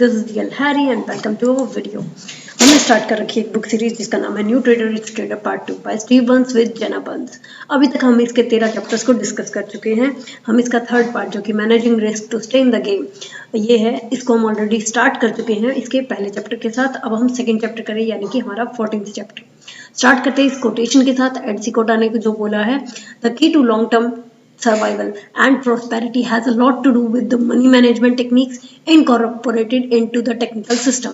This is real Harry and welcome to our video. हमने start कर रखी है एक बुक सीरीज जिसका नाम है new trader rich trader part 2 by Steve Burns with Jenna Burns. अभी तक हम इसके 13 चैप्टर्स को डिस्कस कर चुके हैं। हम इसका थर्ड पार्ट जो कि managing risk to stay in the game ये है, इसको हम ऑलरेडी स्टार्ट कर चुके हैं इसके पहले चैप्टर के साथ। अब हम सेकंड चैप्टर करें यानी कि हमारा 14th चैप्टर स्टार्ट करते हैं इस कोटेशन के साथ। एडसी कोटा ने जो बोला है, the key to long term survival and prosperity has a lot to do with the money management techniques incorporated into the technical system।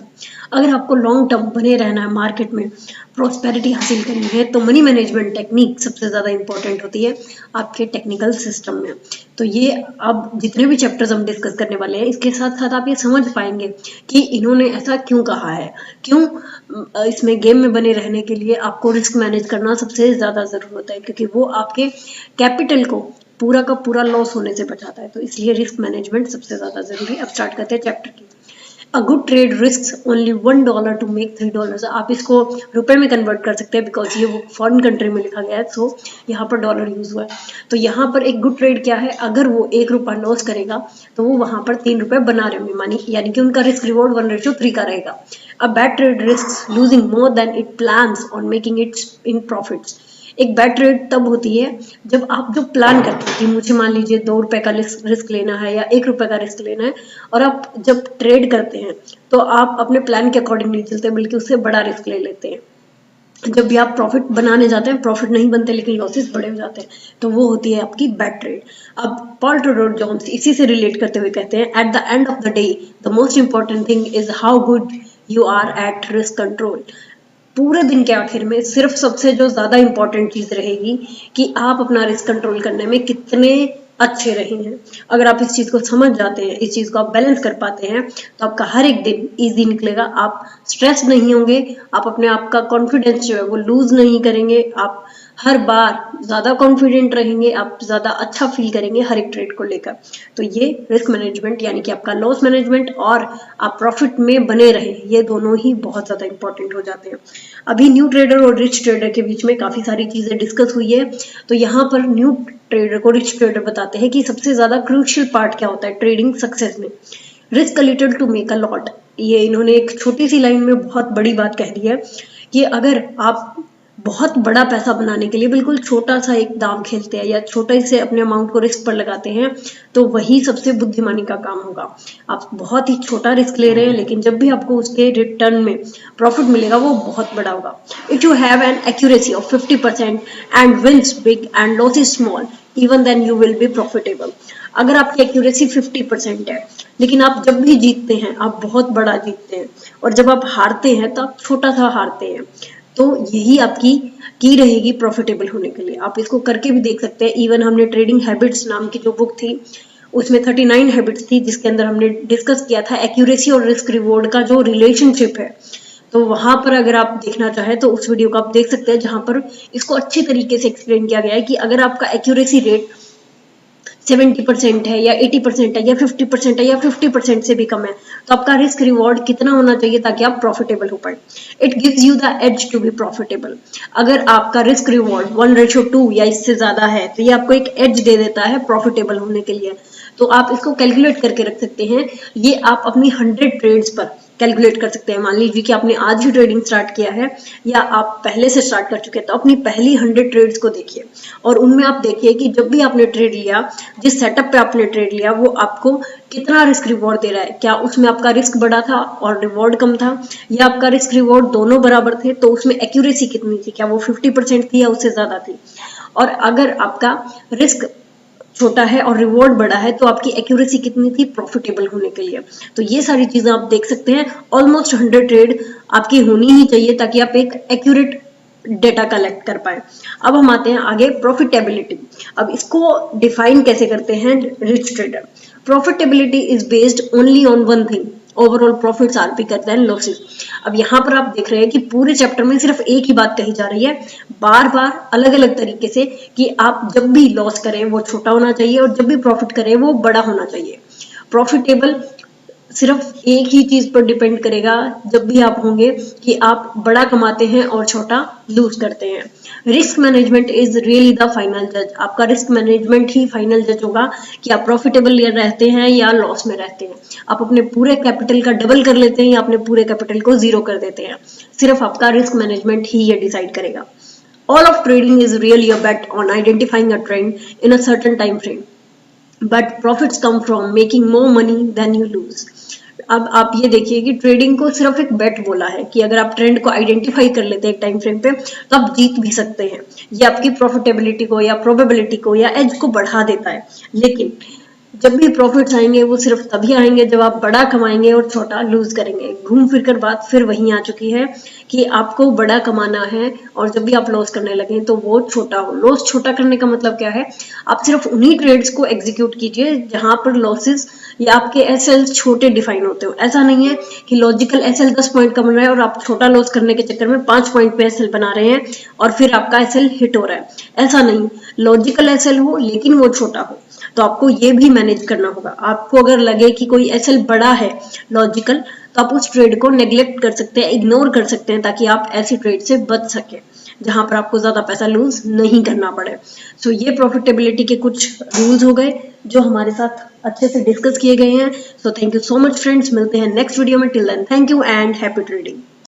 अगर आपको लॉन्ग टर्म बने रहना है, मार्केट में प्रॉस्पेरिटी हासिल करनी है, तो मनी मैनेजमेंट टेक्निक सबसे ज़्यादा इंपॉर्टेंट होती है आपके टेक्निकल सिस्टम में। तो ये अब जितने भी चैप्टर्स हम डिस्कस करने वाले हैं, इसके साथ साथ आप ये समझ पाएंगे कि इन्होंने ऐसा क्यों कहा है, क्यों इसमें गेम में बने रहने के लिए आपको रिस्क मैनेज करना सबसे ज़्यादा ज़रूरत है, क्योंकि वो आपके कैपिटल को पूरा का पूरा लॉस होने से बचाता है। तो इसलिए रिस्क मैनेजमेंट सबसे ज़्यादा ज़रूरी है। अब स्टार्ट करते हैं चैप्टर की। A good trade risk only $1 to make $3। आप इसको रुपए में कन्वर्ट कर सकते हैं बिकॉज ये वो फॉरेन कंट्री में लिखा गया है, सो यहाँ पर डॉलर यूज हुआ है। तो यहाँ पर एक गुड ट्रेड क्या है, अगर वो ₹1 लॉस करेगा तो वो वहाँ पर ₹3 बना रहे होंगे, मानी यानी कि उनका रिस्क रिवॉर्ड 1:3 का रहेगा। A bad trade risk losing more than it plans on making it in profits. एक बैड ट्रेड तब होती है जब आप जो प्लान करते हैं कि मुझे मान लीजिए ₹2 का रिस्क लेना है या ₹1 का रिस्क लेना है, और आप जब ट्रेड करते हैं तो आप अपने प्लान के अकॉर्डिंग नहीं चलते बल्कि उससे बड़ा रिस्क ले लेते हैं। जब भी आप प्रॉफिट बनाने जाते हैं, प्रॉफिट नहीं बनते लेकिन लॉसेस बड़े हो जाते हैं, तो वो होती है आपकी बैड ट्रेड। अब पॉल ट्रेडर जॉन्स इसी से रिलेट करते हुए कहते हैं, at the end of the day the most important thing is how good you are at risk control. पूरे दिन के आखिर में सिर्फ सबसे जो ज्यादा इंपॉर्टेंट चीज रहेगी कि आप अपना रिस्क कंट्रोल करने में कितने अच्छे रहे हैं। अगर आप इस चीज को समझ जाते हैं, इस चीज को आप बैलेंस कर पाते हैं, तो आपका हर एक दिन इजी निकलेगा। आप स्ट्रेस नहीं होंगे, आप अपने आप का कॉन्फिडेंस जो है वो लूज नहीं करेंगे, आप हर बार ज्यादा कॉन्फिडेंट रहेंगे, आप ज्यादा अच्छा फील करेंगे हर एक ट्रेड को लेकर। तो ये रिस्क मैनेजमेंट यानी कि आपका लॉस मैनेजमेंट और आप प्रॉफिट में बने रहे, ये दोनों ही बहुत ज्यादा इंपॉर्टेंट हो जाते हैं। अभी न्यू ट्रेडर और रिच ट्रेडर के बीच में काफी सारी चीजें डिस्कस हुई है। तो यहाँ पर न्यू ट्रेडर को रिच ट्रेडर बताते हैं कि सबसे ज्यादा क्रूशियल पार्ट क्या होता है ट्रेडिंग सक्सेस में। Risk a little to make a lot. ये इन्होंने एक छोटी सी लाइन में बहुत बड़ी बात कह दी है कि अगर आप बहुत बड़ा पैसा बनाने के लिए बिल्कुल छोटा सा एक दांव खेलते हैं या छोटे से अपने अमाउंट को रिस्क पर लगाते हैं, तो वही सबसे बुद्धिमानी का काम होगा। आप बहुत ही छोटा रिस्क ले रहे हैं लेकिन जब भी आपको उसके रिटर्न में प्रॉफिट मिलेगा वो बहुत बड़ा होगा। If you have an accuracy of 50% and wins big and losses small, even then you will be profitable. अगर आपकी एक्यूरेसी 50% है लेकिन आप जब भी जीतते हैं आप बहुत बड़ा जीतते हैं, और जब आप हारते हैं तो आप छोटा सा हारते हैं, तो यही आपकी की रहेगी प्रॉफिटेबल होने के लिए। आप इसको करके भी देख सकते हैं। इवन हमने ट्रेडिंग हैबिट्स नाम की जो बुक थी उसमें 39 हैबिट्स थी जिसके अंदर हमने डिस्कस किया था एक्यूरेसी और रिस्क रिवॉर्ड का जो रिलेशनशिप है। तो वहां पर अगर आप देखना चाहें तो उस वीडियो को आप देख सकते हैं, जहां पर इसको अच्छी तरीके से एक्सप्लेन किया गया है कि अगर आपका एक्यूरेसी रेट 70% है या 80% है या 50% है या 50% से भी कम है, तो आपका रिस्क रिवॉर्ड कितना होना चाहिए ताकि आप प्रॉफिटेबल हो पाए। It gives you the edge to be profitable. अगर आपका रिस्क रिवॉर्ड 1:2 या इससे ज्यादा है तो ये आपको एक एज दे देता है प्रॉफिटेबल होने के लिए। तो आप इसको कैलकुलेट करके रख सकते हैं। ये आप अपनी 100 ट्रेड्स पर कैलकुलेट कर सकते हैं। मान लीजिए कि आपने आज ही ट्रेडिंग स्टार्ट किया है या आप पहले से स्टार्ट कर चुके हैं, तो अपनी पहली 100 ट्रेड्स को देखिए और उनमें आप देखिए कि जब भी आपने ट्रेड लिया, जिस सेटअप पे आपने ट्रेड लिया, वो आपको कितना रिस्क रिवॉर्ड दे रहा है। क्या उसमें आपका रिस्क बड़ा था और रिवॉर्ड कम था, या आपका रिस्क रिवॉर्ड दोनों बराबर थे, तो उसमें एक्यूरेसी कितनी थी, क्या वो 50% थी या उससे ज्यादा थी। और अगर आपका रिस्क छोटा है और रिवॉर्ड बड़ा है तो आपकी एक्यूरेसी कितनी थी प्रॉफिटेबल होने के लिए। तो ये सारी चीजें आप देख सकते हैं। ऑलमोस्ट 100 ट्रेड आपकी होनी ही चाहिए ताकि आप एक एक्यूरेट डेटा कलेक्ट कर पाए। अब हम आते हैं आगे प्रॉफिटेबिलिटी। अब इसको डिफाइन कैसे करते हैं rich trader. Profitability is based only on one thing, overall profits are bigger than losses. अब यहाँ पर आप देख रहे हैं कि पूरे चैप्टर में सिर्फ एक ही बात कही जा रही है, बार बार अलग अलग तरीके से, कि आप जब भी लॉस करें वो छोटा होना चाहिए और जब भी प्रॉफिट करें वो बड़ा होना चाहिए। प्रॉफिटेबल सिर्फ एक ही चीज पर डिपेंड करेगा जब भी आप होंगे कि आप बड़ा कमाते हैं और छोटा लूज करते हैं। Risk management is really the final जज। आपका रिस्क मैनेजमेंट ही फाइनल जज होगा कि आप प्रॉफिटेबल रहते हैं या लॉस में रहते हैं। आप अपने पूरे कैपिटल का डबल कर लेते हैं या अपने पूरे कैपिटल को जीरो कर देते हैं। सिर्फ आपका रिस्क मैनेजमेंट ही ये डिसाइड करेगा। All of trading is really a bet on identifying a trend in a certain time frame, but profits come from making more money than you lose. अब आप ये देखिए कि ट्रेडिंग को सिर्फ एक बेट बोला है कि अगर आप ट्रेंड को आइडेंटिफाई कर लेते हैं एक टाइम फ्रेम पे तो आप जीत भी सकते हैं। ये आपकी प्रॉफिटेबिलिटी को या प्रोबेबिलिटी को या एज को बढ़ा देता है। लेकिन जब भी प्रॉफिट्स आएंगे वो सिर्फ तभी आएंगे जब आप बड़ा कमाएंगे और छोटा लूज करेंगे। घूम फिर कर बात फिर वहीं आ चुकी है कि आपको बड़ा कमाना है और जब भी आप लॉस करने लगे तो वो छोटा हो। लॉस छोटा करने का मतलब क्या है? आप सिर्फ उन्हीं ट्रेड्स को एग्जीक्यूट कीजिए जहां पर लॉसेस या आपके एसएल छोटे डिफाइन होते हो। ऐसा नहीं है कि लॉजिकल एसएल 10 पॉइंट का बन रहा है और आप छोटा लॉस करने के चक्कर में 5 पॉइंट पे एसएल बना रहे हैं और फिर आपका एसएल हिट हो रहा है। ऐसा नहीं, लॉजिकल एसएल हो लेकिन वो छोटा हो। तो आपको ये भी मैनेज करना होगा। आपको अगर लगे कि कोई एसएल बड़ा है लॉजिकल, तो आप उस ट्रेड को नेग्लेक्ट कर सकते हैं, इग्नोर कर सकते हैं, ताकि आप ऐसी ट्रेड से बच सके जहां पर आपको ज्यादा पैसा लूज नहीं करना पड़े। सो ये प्रॉफिटेबिलिटी के कुछ रूल्स हो गए जो हमारे साथ अच्छे से डिस्कस किए गए हैं। So thank you so much friends, मिलते हैं नेक्स्ट वीडियो में। Till then thank you and happy trading.